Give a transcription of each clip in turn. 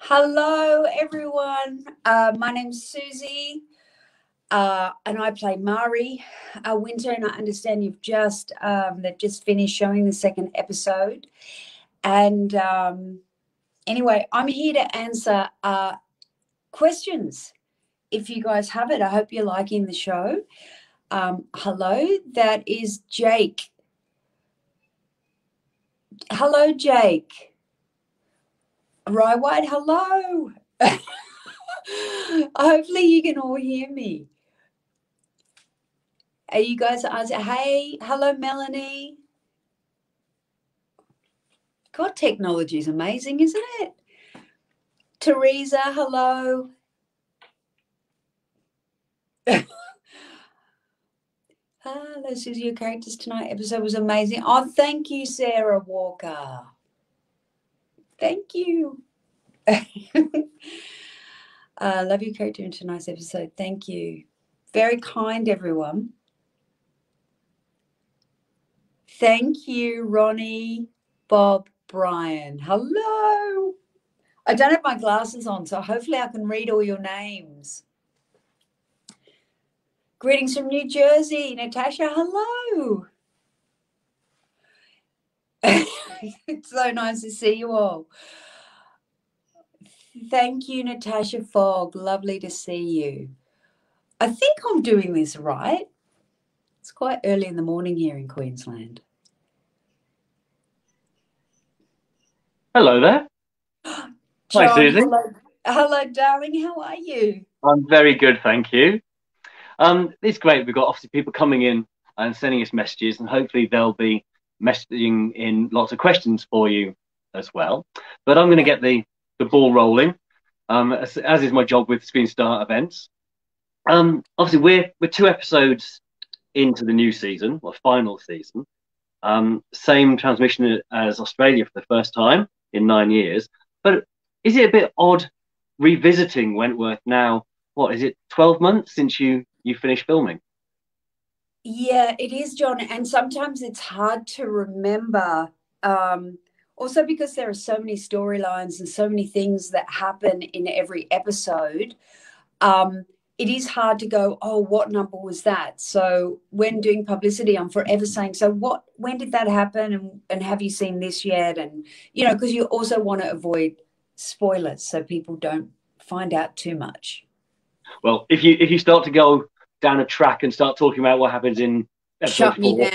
Hello, everyone. My name's Susie, and I play Mari Winter. And I understand you've they've just finished showing the second episode. And anyway, I'm here to answer questions. If you guys have it, I hope you're liking the show. Hello, that is Jake. Hello, Jake. Rye White, hello. Hopefully you can all hear me. Are you guys asking, hey, hello, Melanie. God, technology is amazing, isn't it? Teresa, hello. Hello, Susie, your characters tonight episode was amazing. Oh, thank you, Sarah Walker. Thank you. Love your character in tonight's episode. Thank you. Very kind, everyone. Thank you, Ronnie, Bob, Brian. Hello. I don't have my glasses on, so hopefully I can read all your names. Greetings from New Jersey. Natasha, hello. It's so nice to see you all. Thank you, Natasha Fogg. Lovely to see you. I think I'm doing this right. It's quite early in the morning here in Queensland. Hello there. John, Hi, Susie. Hello, darling. How are you? I'm very good, thank you. It's great. We've got obviously people coming in and sending us messages, and hopefully they'll be messaging in lots of questions for you as well. But I'm going to get the ball rolling, as is my job with Screen Start events. Obviously, we're 2 episodes into the new season, or final season. Same transmission as Australia for the first time in 9 years. But is it a bit odd revisiting Wentworth now? What is it, 12 months since you finished filming? Yeah, it is, John. And sometimes it's hard to remember. Also because there are so many storylines and so many things that happen in every episode. It is hard to go, oh, what number was that? So when doing publicity, I'm forever saying, so when did that happen? And have you seen this yet? And, because you also want to avoid spoilers so people don't find out too much. Well, if you start to go down a track and start talking about what happens in episode 4,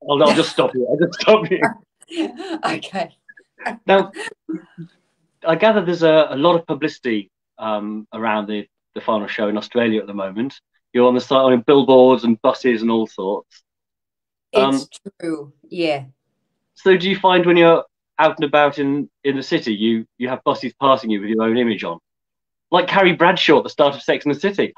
I'll just stop you. I'll just stop you. Okay. Now, I gather there's a lot of publicity around the final show in Australia at the moment. You're on the site on billboards and buses and all sorts. It's true, yeah. So do you find when you're out and about in the city, you have buses passing you with your own image on? Like Carrie Bradshaw at the start of Sex and the City.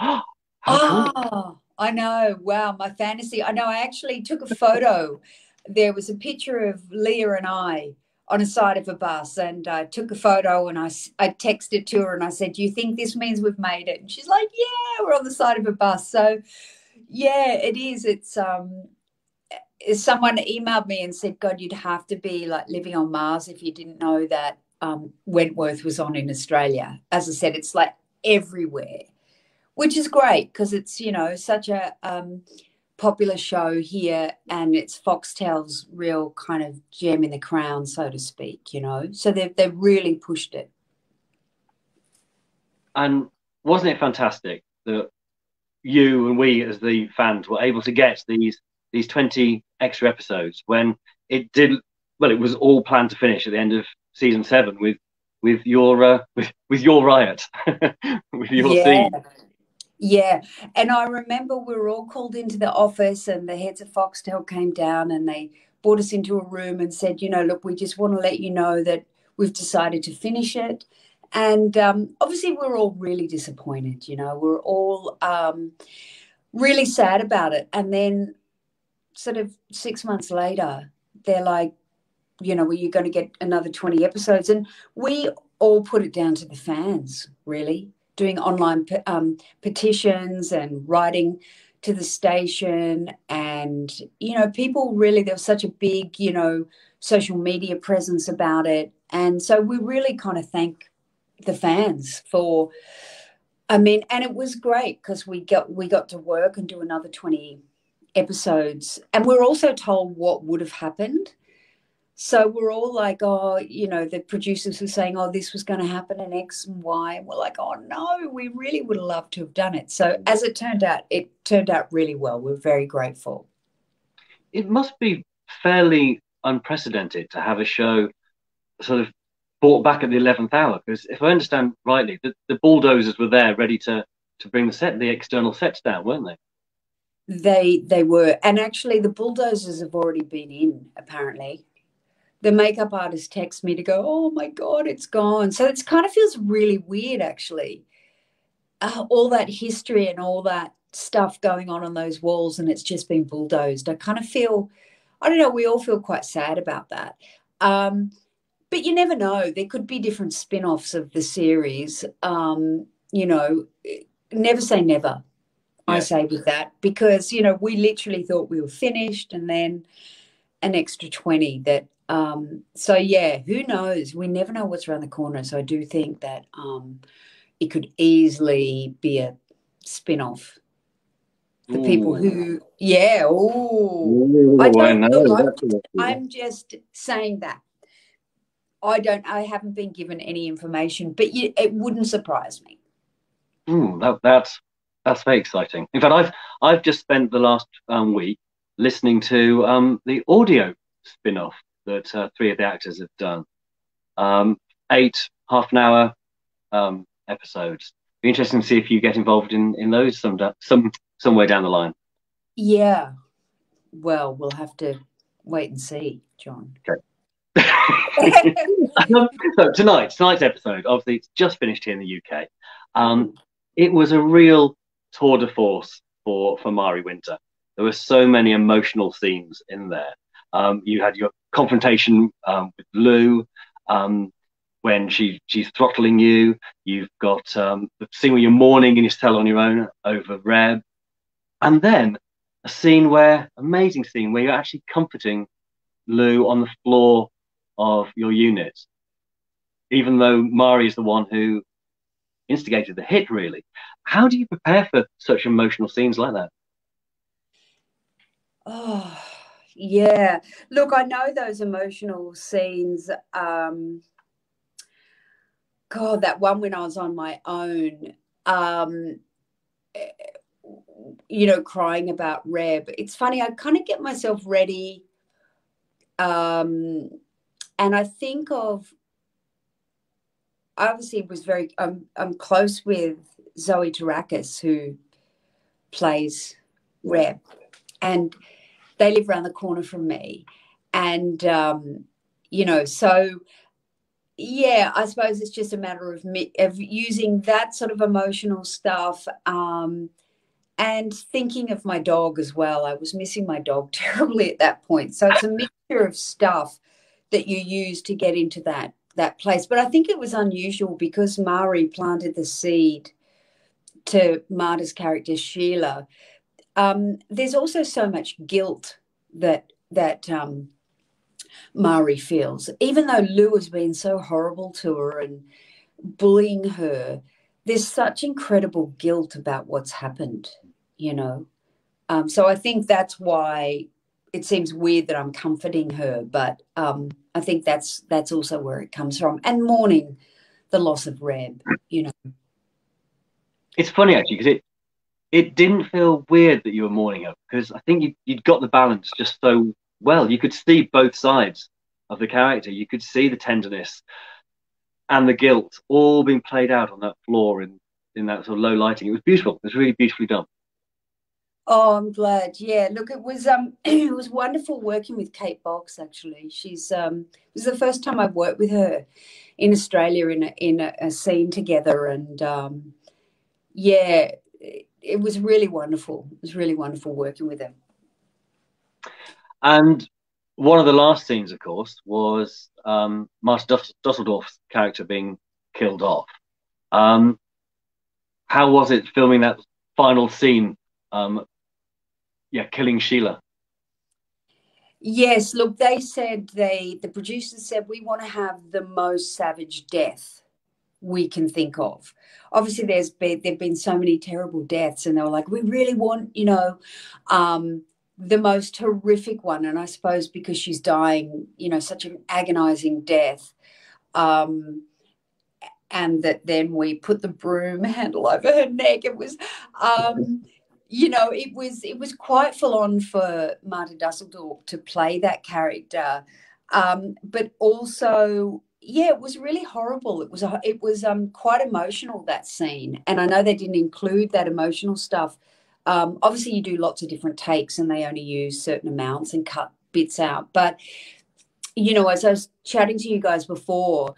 How cool. I know. Wow, my fantasy. I know. I actually took a photo. There was a picture of Leah and I on a side of a bus, and I took a photo and I texted to her and I said, do you think this means we've made it? And she's like, yeah, we're on the side of a bus. So yeah, it is. It's someone emailed me and said, God, you'd have to be like living on Mars if you didn't know that Wentworth was on in Australia. As I said, it's like everywhere, which is great because it's, such a popular show here, and it's Foxtel's real kind of gem in the crown, so to speak, so they've really pushed it. And wasn't it fantastic that you and we as the fans were able to get these 20 extra episodes when it was all planned to finish at the end of season 7 with your riot with your scene. Yeah. And I remember we were all called into the office and the heads of Foxtel came down and they brought us into a room and said, look, we just want to let you know that we've decided to finish it. And obviously we're all really disappointed, we're all really sad about it. And then sort of 6 months later, they're like, well, you're going to get another 20 episodes. And we all put it down to the fans, really. Doing online petitions and writing to the station, and people really, there was such a big social media presence about it, and so we really kind of thank the fans for, I mean, and it was great because we got to work and do another 20 episodes, and we're also told what would have happened. So we're all like, oh, you know, the producers were saying, oh, this was going to happen in X and Y. And we're like, oh, no, we really would have loved to have done it. So as it turned out really well. We're very grateful. It must be fairly unprecedented to have a show sort of brought back at the 11th hour, because if I understand rightly, the bulldozers were there ready to bring the external sets down, weren't they? They were. And actually, the bulldozers have already been in, apparently. The makeup artist texts me to go, oh my God, it's gone. So it kind of feels really weird, actually. All that history and all that stuff going on those walls, and it's just been bulldozed. I kind of feel, I don't know, we all feel quite sad about that. But you never know. There could be different spin-offs of the series. You know, never say never, yeah. I say with that, because, you know, we literally thought we were finished, and then an extra 20 that so yeah, who knows? We never know what's around the corner. So I do think that it could easily be a spin-off. The people who, yeah, I don't know. I'm just saying that. I haven't been given any information, but it wouldn't surprise me. That's very exciting. In fact, I've just spent the last week listening to the audio spin-off that 3 of the actors have done. 8 half-an-hour episodes. Be interesting to see if you get involved in those somewhere down the line. Yeah. Well, we'll have to wait and see, John. Okay. So tonight's episode, obviously, it's just finished here in the UK. It was a real tour de force for Mari Winter. There were so many emotional scenes in there. You had your confrontation with Lou when she's throttling you. You've got the scene where you're mourning in your cell on your own over Reb, and then amazing scene where you're actually comforting Lou on the floor of your unit, even though Mari is the one who instigated the hit, really. How do you prepare for such emotional scenes like that? Oh, yeah. Look, I know those emotional scenes. God, that one when I was on my own, you know, crying about Reb. It's funny, I kind of get myself ready. And I think of, obviously it was very, I'm close with Zoe Tarakis, who plays Reb, and they live around the corner from me. And, you know, so yeah, I suppose it's just a matter of using that sort of emotional stuff, and thinking of my dog as well. I was missing my dog terribly at that point. So it's a mixture of stuff that you use to get into that place. But I think it was unusual because Mari planted the seed to Marta's character, Sheila. There's also so much guilt that Mari feels. Even though Lou has been so horrible to her and bullying her, there's such incredible guilt about what's happened, you know. So I think that's why it seems weird that I'm comforting her, but I think that's also where it comes from. And mourning the loss of Reb, you know. It's funny, actually, because it didn't feel weird that you were mourning her, because I think you'd got the balance just so well. You could see both sides of the character. You could see the tenderness and the guilt all being played out on that floor in that sort of low lighting. It was beautiful. It was really beautifully done. Oh, I'm glad. Yeah, look, it was it was wonderful working with Kate Box. Actually, she's it was the first time I've worked with her in Australia in a scene together, and yeah, it was really wonderful. It was really wonderful working with her. And one of the last scenes, of course, was Master Dusseldorf's character being killed off. How was it filming that final scene? Killing Sheila. Yes, look, they said the producers said we want to have the most savage death we can think of. Obviously, there've been so many terrible deaths, and they were like, we really want, the most horrific one. And I suppose because she's dying, such an agonizing death, and that then we put the broom handle over her neck. It was, it was quite full on for Marta Dusseldorp to play that character, but also, yeah, it was really horrible. It was quite emotional, that scene, and I know they didn't include that emotional stuff. Obviously, you do lots of different takes, and they only use certain amounts and cut bits out. But as I was chatting to you guys before,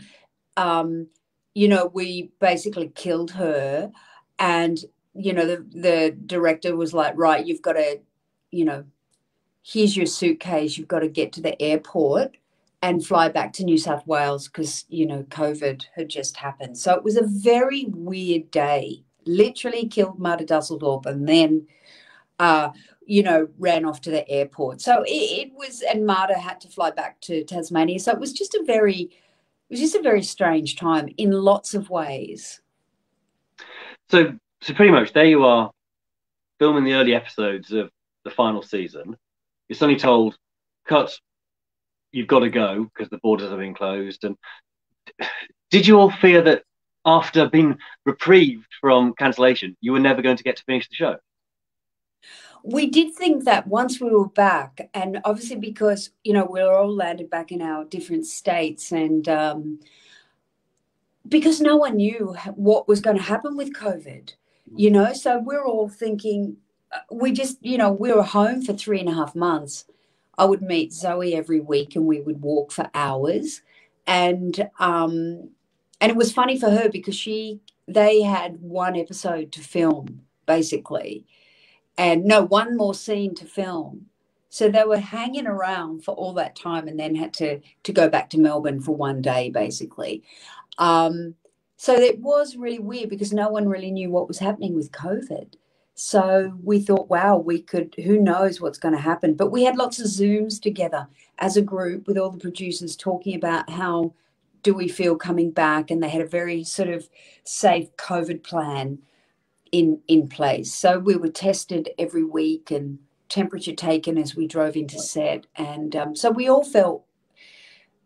we basically killed her, and the director was like, right, you've got to, here's your suitcase, you've got to get to the airport and fly back to New South Wales because COVID had just happened. So it was a very weird day. Literally killed Marta Dusseldorp and then ran off to the airport. So it was, and Marta had to fly back to Tasmania. So it was just a very strange time in lots of ways. So pretty much there you are, filming the early episodes of the final season. You're suddenly told, cut, you've got to go because the borders have been closed. And did you all fear that after being reprieved from cancellation, you were never going to get to finish the show? We did think that once we were back, and obviously because, we're all landed back in our different states, and because no one knew what was going to happen with COVID, so we're all thinking, we just, we were home for 3.5 months. I would meet Zoe every week and we would walk for hours. And it was funny for her because they had one episode to film, basically. And no, one more scene to film. So they were hanging around for all that time and then had to go back to Melbourne for one day, basically. So it was really weird because no one really knew what was happening with COVID. So we thought, wow, who knows what's going to happen. But we had lots of Zooms together as a group with all the producers talking about how do we feel coming back. And they had a very sort of safe COVID plan in place. So we were tested every week and temperature taken as we drove into set. And so we all felt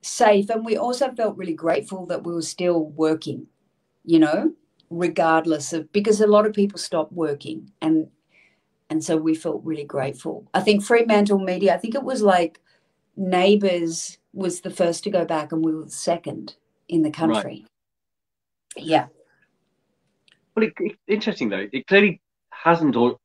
safe. And we also felt really grateful that we were still working, regardless of, because a lot of people stopped working. And so we felt really grateful. I think Fremantle Media, I think it was like Neighbours was the first to go back and we were the second in the country. Right. Yeah. Well, it's interesting, though. It clearly hasn't, or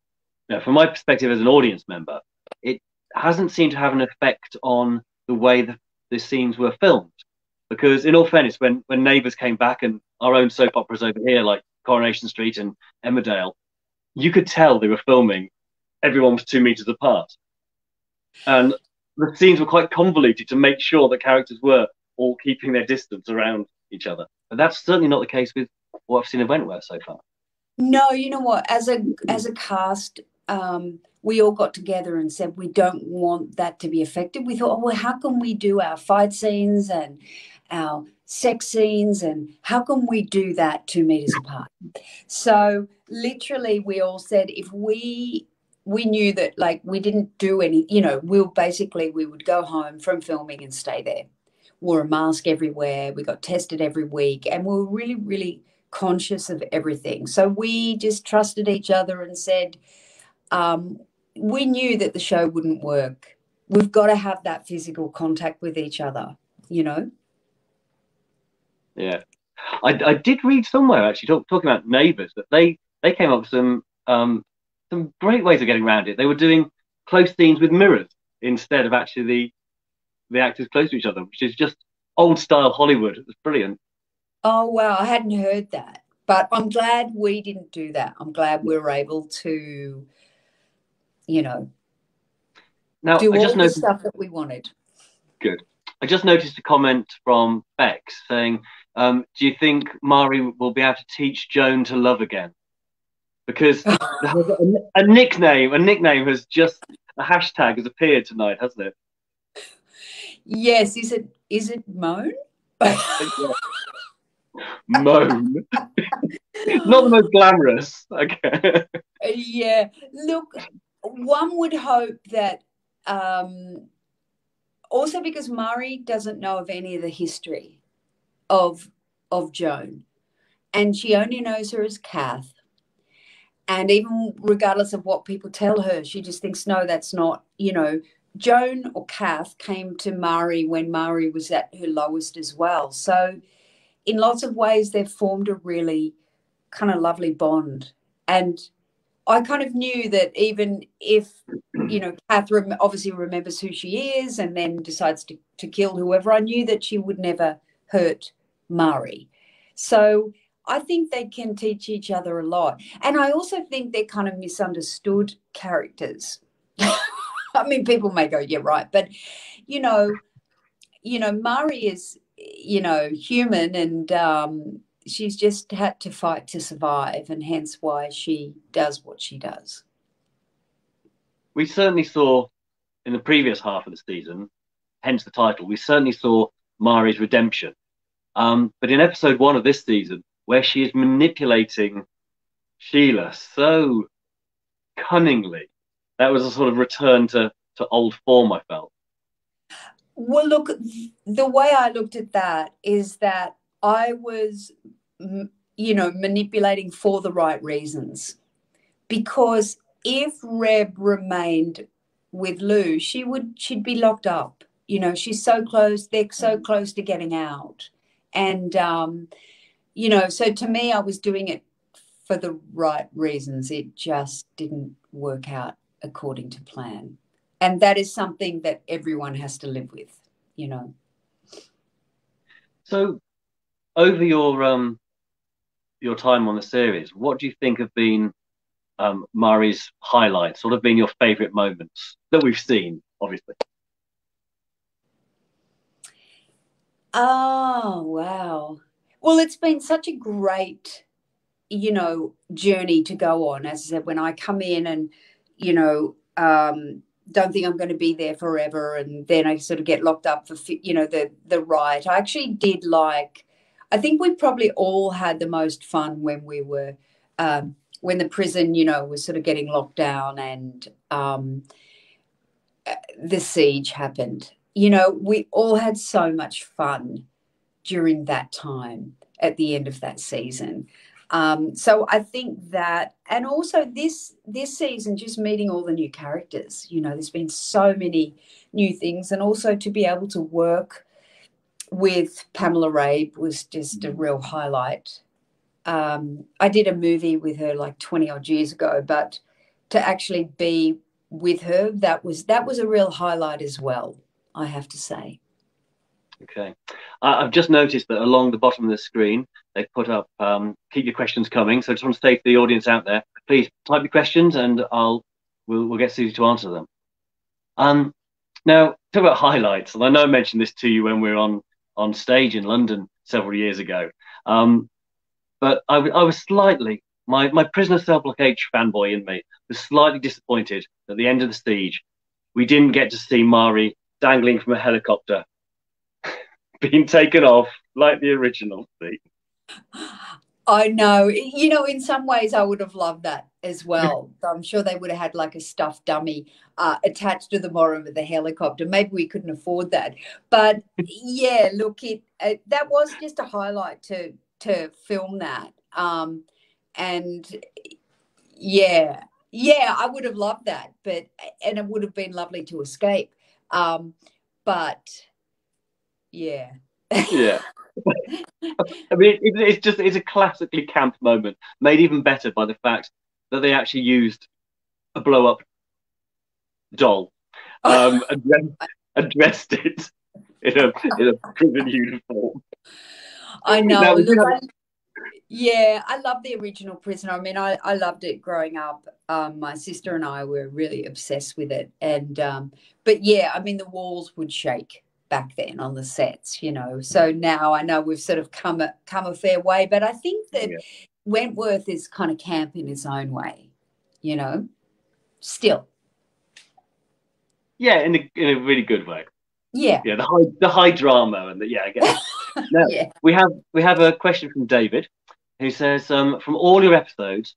from my perspective as an audience member, it hasn't seemed to have an effect on the way the scenes were filmed. Because in all fairness, when Neighbours came back and our own soap operas over here, like Coronation Street and Emmerdale, you could tell they were filming, everyone was 2 meters apart. And the scenes were quite convoluted to make sure the characters were all keeping their distance around each other. But that's certainly not the case with what I've seen of Wentworth so far. No, you know what? As a cast, we all got together and said we don't want that to be affected. We thought, well, how can we do our fight scenes and our sex scenes, and how can we do that 2 meters apart? So literally, we all said if we knew that, like, we didn't do any, we would go home from filming and stay there. Wore a mask everywhere. We got tested every week, and we were really, really conscious of everything. So we just trusted each other and said, we knew that the show wouldn't work. We've got to have that physical contact with each other, Yeah, I did read somewhere actually talking about Neighbours that they came up with some great ways of getting around it. They were doing close scenes with mirrors instead of actually the actors close to each other, which is just old style Hollywood. It was brilliant. Oh wow, I hadn't heard that, but I'm glad we didn't do that. I'm glad we were able to, now, do all the stuff that we wanted. Good. I just noticed a comment from Bex saying, do you think Mari will be able to teach Joan to love again? Because a nickname has just, a hashtag has appeared tonight, hasn't it? Yes. Is it Moan? Moan. Not the most glamorous. Okay. Yeah, look, one would hope that also because Murray doesn't know of any of the history of Joan, and she only knows her as Kath. And even regardless of what people tell her, she just thinks, no, that's not, Joan or Kath came to Mari when Mari was at her lowest as well. So in lots of ways, they've formed a really kind of lovely bond. And I kind of knew that even if, Kath obviously remembers who she is and then decides to kill whoever, I knew that she would never hurt Mari. So I think they can teach each other a lot. And I also think they're kind of misunderstood characters. I mean, people may go, yeah, right. But, Mari is, human, and she's just had to fight to survive, and hence why she does what she does. We certainly saw in the previous half of the season, hence the title, we certainly saw Mari's redemption. But in episode 1 of this season, where she is manipulating Sheila so cunningly, that was a sort of return to old form, I felt. Well, look, the way I looked at that is that I was, manipulating for the right reasons. Because if Reb remained with Lou, she'd be locked up. She's so close, they're so close to getting out. And, so to me, I was doing it for the right reasons. It just didn't work out according to plan. And that is something that everyone has to live with, So over your time on the series, what do you think have been Mari's highlights? What have been your favourite moments that we've seen, obviously? Oh, wow. Well, it's been such a great, journey to go on. As I said, when I come in and, don't think I'm going to be there forever, and then I sort of get locked up for, the riot. I actually did I think we probably all had the most fun when we were, when the prison, was sort of getting locked down and the siege happened. We all had so much fun during that time at the end of that season. So I think that, and also this season, just meeting all the new characters, there's been so many new things, and also to be able to work with Pamela Rabe was just a real highlight. I did a movie with her like 20 odd years ago, but to actually be with her, that was a real highlight as well, I have to say. Okay. I've just noticed that along the bottom of the screen, they've put up, keep your questions coming. So I just want to say to the audience out there, please type your questions and we'll get Susie to answer them. Now, talk about highlights. And I know I mentioned this to you when we were on stage in London several years ago. But I was slightly, my Prisoner Cell Block H fanboy in me was slightly disappointed at the end of the siege. We didn't get to see Mari dangling from a helicopter being taken off like the original scene. I know. In some ways I would have loved that as well. I'm sure they would have had like a stuffed dummy attached to the bottom of the helicopter. Maybe we couldn't afford that. But yeah, look, that was just a highlight to film that. And yeah, I would have loved that. And it would have been lovely to escape. But yeah. Yeah. I mean, it's a classically camp moment, made even better by the fact that they actually used a blow-up doll and dressed it in a prison uniform. I know. Look, I love the original Prisoner. I mean, I loved it growing up. My sister and I were really obsessed with it, and but yeah, I mean, the walls would shake back then on the sets, So now I know we've sort of come a fair way, but I think that Wentworth is kind of camp in its own way, still. Yeah, in a really good way. Yeah. Yeah, the high drama and I guess. Now, Yeah. we have a question from David, who says, from all your episodes,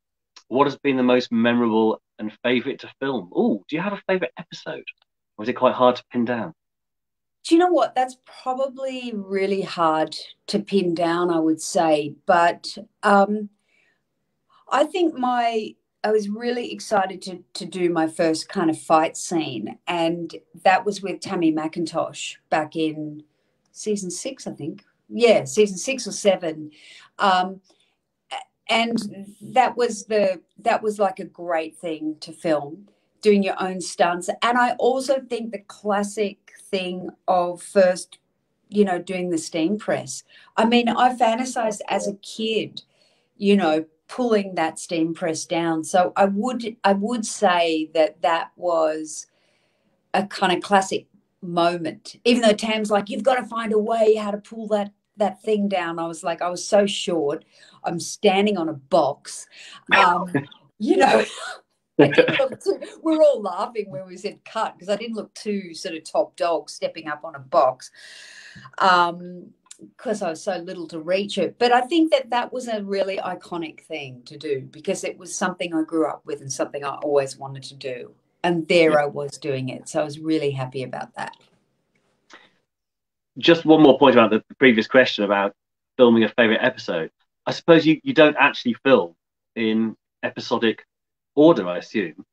what has been the most memorable and favourite to film? Oh, do you have a favourite episode? Or is it quite hard to pin down? Do you know what? That's probably really hard to pin down, I would say. But I think I was really excited to do my first kind of fight scene, and that was with Tammy McIntosh back in season 6, I think. Yeah, season 6 or 7. Um, and that was like a great thing to film, doing your own stunts. And I also think the classic thing of first, doing the steam press. I mean, I fantasized as a kid, pulling that steam press down. So I would say that was a kind of classic moment. Even though Tam's like, you've got to find a way how to pull that thing down. I was like, I was so short. I'm standing on a box. You know, I didn't look too. We were all laughing when we said cut because I didn't look too sort of top dog stepping up on a box. Because I was so little to reach it. But I think that was a really iconic thing to do because it was something I grew up with and something I always wanted to do. And there I was doing it. So I was really happy about that. Just one more point about the previous question about filming a favourite episode. I suppose you don't actually film in episodic order, I assume.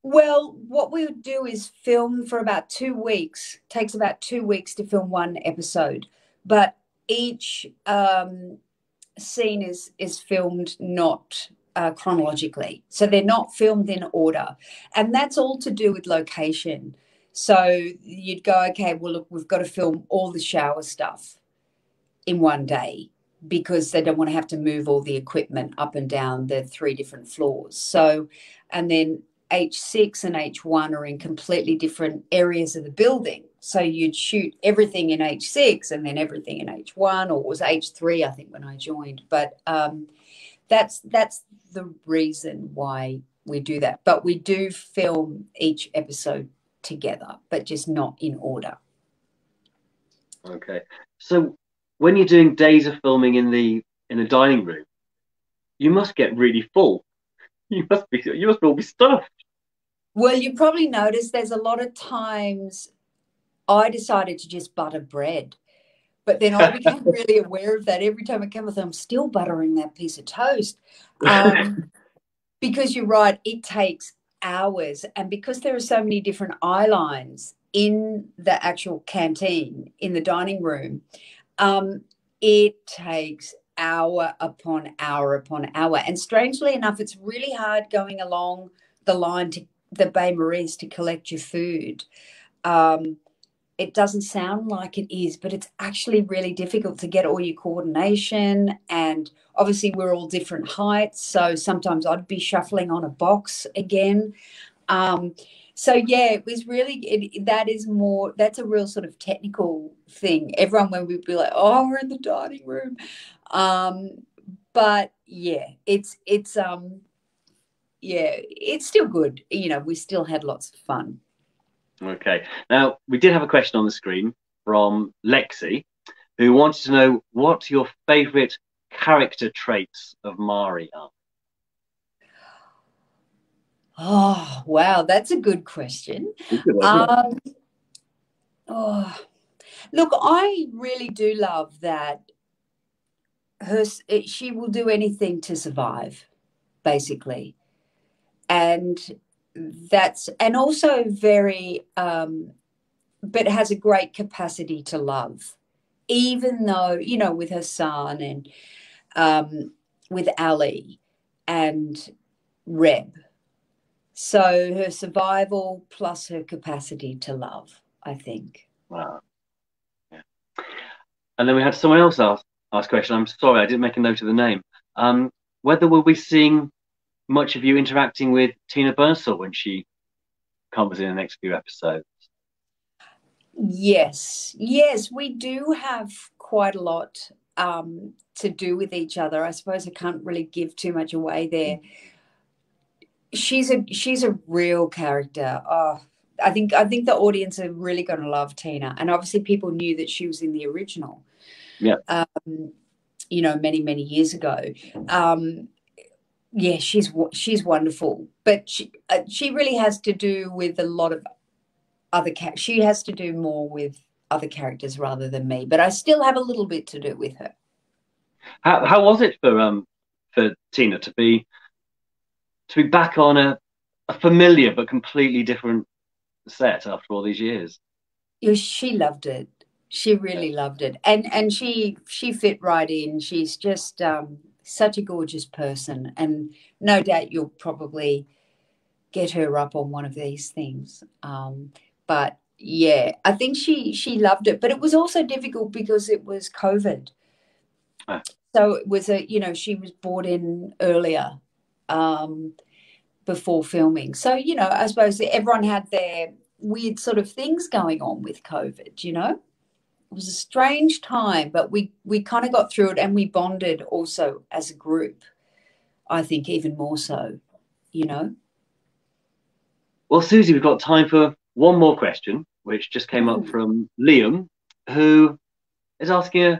Well, what we would do is film for about 2 weeks. Takes about 2 weeks to film one episode, but each scene is filmed not chronologically, so they're not filmed in order, and that's all to do with location. So you'd go, okay, well, look, we've got to film all the shower stuff in one day because they don't want to have to move all the equipment up and down the 3 different floors. So, and then H6 and H1 are in completely different areas of the building. So you'd shoot everything in H6 and then everything in H1, or it was H3, I think, when I joined. But that's the reason why we do that. But we do film each episode together, but just not in order. Okay. So when you're doing days of filming in the dining room, you must get really full. You must all be stuffed. Well, you probably noticed there's a lot of times I decided to just butter bread. But then I became really aware of that. Every time I come with it, I'm still buttering that piece of toast. Because you're right, it takes hours. And because there are so many different eye lines in the actual canteen, in the dining room, it takes hour upon hour upon hour. And strangely enough, it's really hard going along the line to the Bain Maries to collect your food. It doesn't sound like it is, but it's actually really difficult to get all your coordination. And obviously we're all different heights. So sometimes I'd be shuffling on a box again. So yeah, it was really, that's a real sort of technical thing. Everyone, when we'd be like, oh, we're in the dining room. But yeah, it's still good. We still had lots of fun. Okay. Now, we did have a question on the screen from Lexi, who wanted to know what your favourite character traits of Mari are. Oh, wow. That's a good question. Look, I really do love that she will do anything to survive, basically. And also very, but has a great capacity to love, even though, with her son and with Ali and Reb. So her survival plus her capacity to love, I think. Wow. Yeah. And then we had someone else ask a question. I'm sorry, I didn't make a note of the name. Whether we'll be seeing much of you interacting with Tina Burssell when she comes in the next few episodes. Yes, we do have quite a lot to do with each other. I suppose I can't really give too much away there. She's a real character. Oh, I think the audience are really going to love Tina, and obviously people knew that she was in the original. Yeah. You know, many, many years ago. Yeah, she's wonderful, but she really has to do with a lot of other she has to do more with other characters rather than me, but I still have a little bit to do with her. How was it for Tina to be back on a familiar but completely different set after all these years? Yeah, she loved it. She really loved it, and she fit right in. She's just such a gorgeous person, and no doubt you'll probably get her up on one of these things. But yeah, I think she loved it, but it was also difficult because it was COVID. So it was she was brought in earlier before filming. So, I suppose everyone had their weird sort of things going on with COVID, It was a strange time, but we kind of got through it, and we bonded also as a group, I think even more so, Well, Susie, we've got time for one more question, which just came up from Liam, who is asking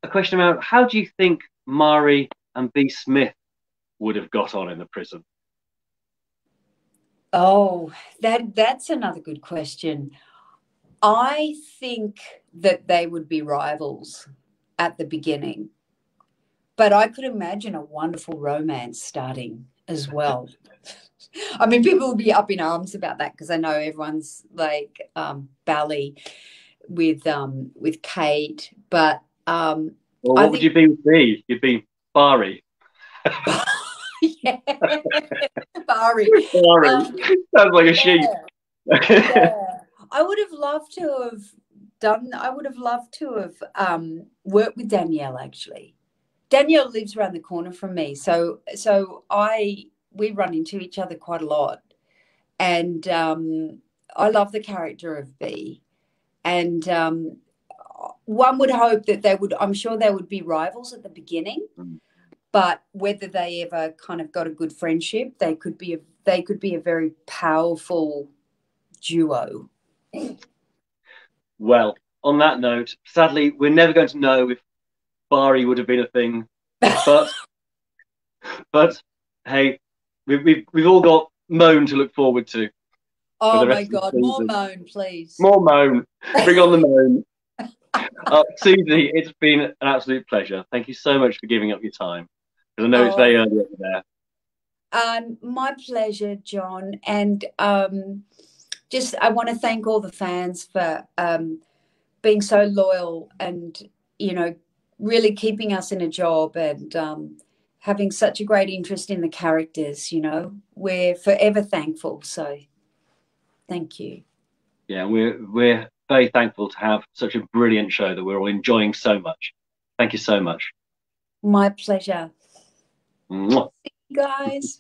a question about how do you think Mari and B. Smith would have got on in the prison? Oh, that's another good question. I think that they would be rivals at the beginning, but I could imagine a wonderful romance starting as well. I mean, people will be up in arms about that because I know everyone's like Bally with Kate, but well, what would you be with B? You'd be Bari. Yeah, Bari. Sounds like a sheep. Yeah. I would have loved to have worked with Danielle, actually. Danielle lives around the corner from me, so we run into each other quite a lot, and I love the character of B, and one would hope that I'm sure they would be rivals at the beginning, but whether they ever kind of got a good friendship, they could be a very powerful duo. Well, on that note, sadly, we're never going to know if Bari would have been a thing, but hey, we've all got Moan to look forward to. Oh my God, more Moan, please. More Moan. Bring on the Moan. Susie, it's been an absolute pleasure. Thank you so much for giving up your time, because I know it's very early over there. My pleasure, John. And I want to thank all the fans for being so loyal and, really keeping us in a job and having such a great interest in the characters. We're forever thankful. So thank you. Yeah, we're very thankful to have such a brilliant show that we're all enjoying so much. Thank you so much. My pleasure. Mwah. See you guys.